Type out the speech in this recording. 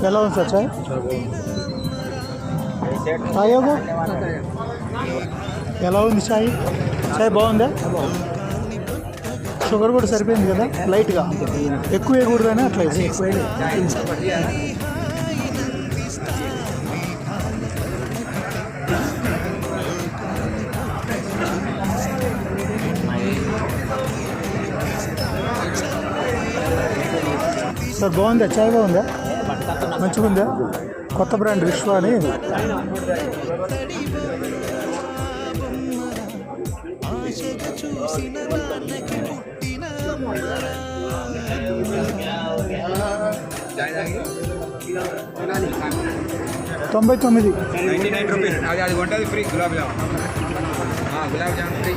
ఎలా ఉంది సార్ చాయ్? తాగావు? ఎలా ఉంది చాయ్? చాయ్ బాగుందా? షుగర్ కూడా సరిపోయింది కదా, లైట్గా, ఎక్కువ వేయకూడదని అట్లా సార్. బాగుందా చాయ్? బాగుందా? మంచిగా ఉందా? కొత్త బ్రాండ్ విశ్వ అని. $99 అది కొంటే ఫ్రీ గులాబ్ జామ్ ఫ్రీ.